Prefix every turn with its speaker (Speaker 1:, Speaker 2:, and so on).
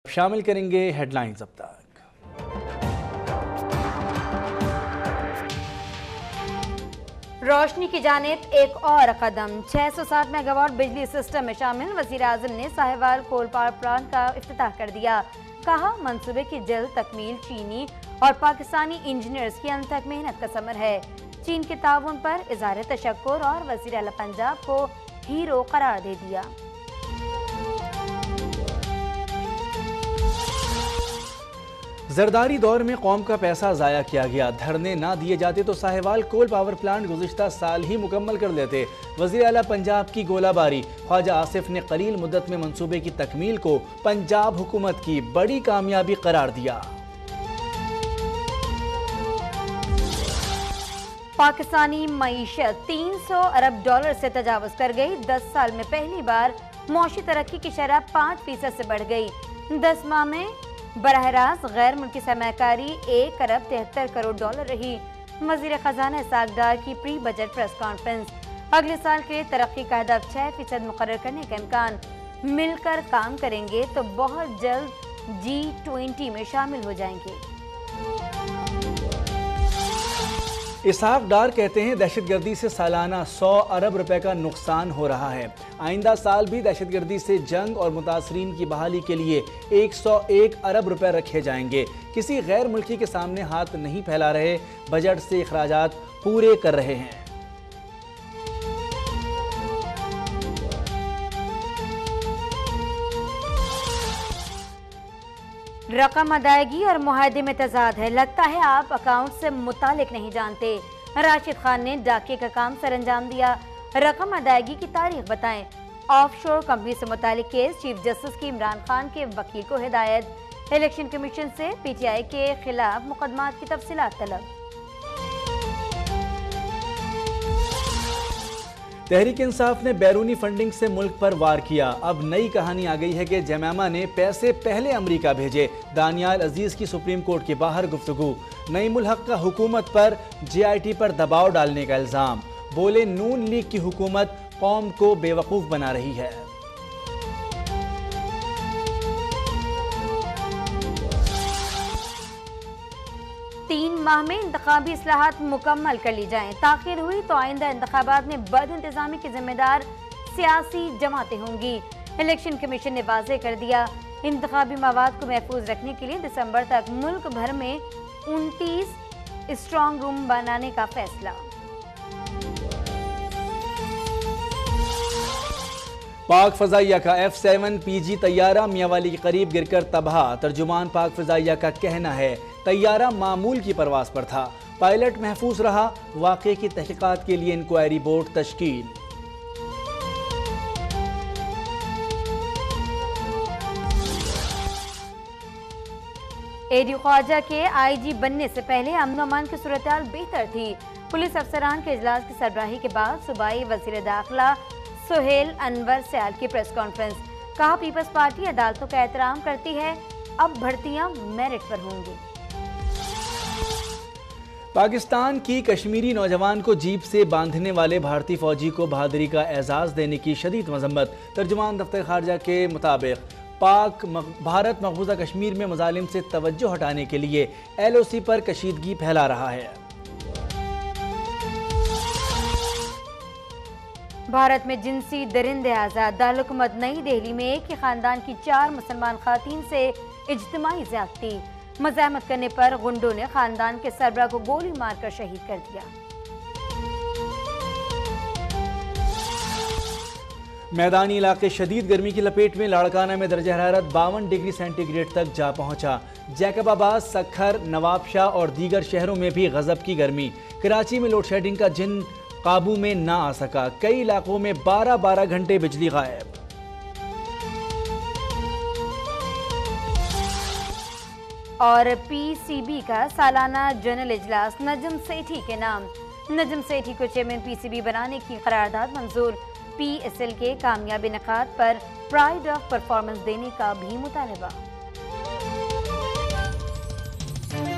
Speaker 1: शामिल करेंगे हेडलाइंस। अब तक
Speaker 2: रोशनी की जानिब एक और कदम, 660 मेगावाट बिजली सिस्टम में शामिल वजीर आजम ने साहिवाल कोल पावर प्लांट का इफ्तिताह कर दिया। कहा, मंसूबे की जल्द तकमील चीनी और पाकिस्तानी इंजीनियर्स की अनथक मेहनत का समर है। चीन के ताउन पर इज़हार तशक्कुर और वज़ीर आला पंजाब को हीरो करार दे दिया।
Speaker 1: जरदारी दौर में कौम का पैसा ज़ाया किया गया, धरने ना दिए जाते तो साहिवाल कोल पावर प्लांट गुज़िश्ता साल ही मुकम्मल कर लेते। वज़ीर आला पंजाब की गोलाबारी। ख्वाजा आसिफ ने कलील मुद्दत में मंसूबे की तकमील को पंजाब हुकूमत की बड़ी कामयाबी करार दिया।
Speaker 2: पाकिस्तानी मईशत 300 अरब डॉलर से तजावुज़ कर गई। 10 साल में पहली बार मौशी तरक्की की शरह 5% से बढ़ गई। 10 माह में बराह रास्त गैर मुल्की सरमाकारी 1 अरब 73 करोड़ डॉलर रही। वज़ीर खजाना इसहाक डार की प्री बजट प्रेस कॉन्फ्रेंस। अगले साल के तरक्की का हदफ 6% मुकर्रर करने का इम्कान। मिलकर काम करेंगे तो बहुत जल्द G20 में शामिल हो जाएंगे।
Speaker 1: इसहाक डार कहते हैं, दहशतगर्दी से सालाना 100 अरब रुपए का नुकसान हो रहा है। आइंदा साल भी दहशतगर्दी से जंग और मुतासरीन की बहाली के लिए 101 अरब रुपए रखे जाएंगे। किसी गैर मुल्की के सामने हाथ नहीं फैला रहे, बजट से अखराजात पूरे कर रहे हैं।
Speaker 2: रकम अदायगी और मुआहदे में तजाद है, लगता है आप अकाउंट से मुतालिक नहीं जानते। राशिद खान ने डाके का काम सर अंजाम दिया। रकम अदायगी की तारीख बताएं। ऑफशोर कंपनी से मुतालिक केस, चीफ जस्टिस की इमरान खान के वकील को हिदायत। इलेक्शन कमीशन से PTI के खिलाफ मुकदमात की तफसीलात तलब।
Speaker 1: तहरीक इंसाफ ने बैरूनी फंडिंग से मुल्क पर वार किया। अब नई कहानी आ गई है कि जमामा ने पैसे पहले अमेरिका भेजे। दानियाल अजीज की सुप्रीम कोर्ट के बाहर गुफ्तगू। नईमुल हक का हुकूमत पर JIT पर दबाव डालने का इल्जाम। बोले, नून लीग की हुकूमत कौम को बेवकूफ बना रही है।
Speaker 2: तीन माह में इंतखाबी इस्लाहात मुकम्मल कर ली जाएं। ताखिर हुई तो आइंदा इंतखाबात में बद इंतजामी की जिम्मेदार सियासी जमातें होंगी। इलेक्शन कमीशन ने वाज़ेह कर दिया, इंतखाबी मवाद को महफूज रखने के लिए दिसंबर तक मुल्क भर में 29 स्ट्रॉन्ग रूम बनाने का फैसला।
Speaker 1: पाक फजाइया का F-7PG तैयारा मियांवाली के करीब गिरकर तबाह। तर्जुमान पाक फजाइया का कहना है, तैयारा मामूल की परवाज पर था, पायलट महफूज रहा। वाक़े की तहकीकात के लिए इंक्वायरी बोर्ड तश्कील।
Speaker 2: AD ख्वाजा के IG बनने से पहले अमन अमान की सूरत-ए-हाल बेहतर थी। पुलिस अफसरान के इजलास की सरबराही के बाद सूबाई वज़ीर दाखिला सुहेल अनवर सयाल की प्रेस कॉन्फ्रेंस। कहा, पीपल्स पार्टी अदालतों का एहतराम करती है, अब भर्तियां मेरिट पर होंगी।
Speaker 1: पाकिस्तान की कश्मीरी नौजवान को जीप से बांधने वाले भारतीय फौजी को बहादुरी का एजाज देने की शदीद मजम्मत। तर्जुमान दफ्तर खारजा के मुताबिक भारत मकबूजा कश्मीर में मजालिम से तवज्जो हटाने के लिए LOC पर कशीदगी फैला रहा है।
Speaker 2: भारत में जिनसी दरिंदे आजाद। दारुल-हुकूमत नई दिल्ली में एक ही खानदान की 4 मुसलमान खातून से इज्तिमाई ज़्यादती। मज़ाहमत करने पर गुंडों ने खानदान के सरबराह को गोली मारकर शहीद कर दिया।
Speaker 1: मैदानी इलाके शदीद गर्मी की लपेट में। लाड़काना में दर्जा हरारत 52 डिग्री सेंटीग्रेड तक जा पहुंचा। जैकबाबाद, सखर, नवाबशाह और दीगर शहरों में भी गजब की गर्मी। कराची में लोड शेडिंग का जिन काबू में ना आ सका। कई इलाकों में 12-12 घंटे बिजली गायब।
Speaker 2: और PCB का सालाना जनरल इजलास नजम सेठी के नाम। नजम सेठी को चेयरमैन PCB बनाने की करारदाद मंजूर। PSL के कामयाब इनेकाद पर प्राइड ऑफ परफॉर्मेंस देने का भी मुतालबा।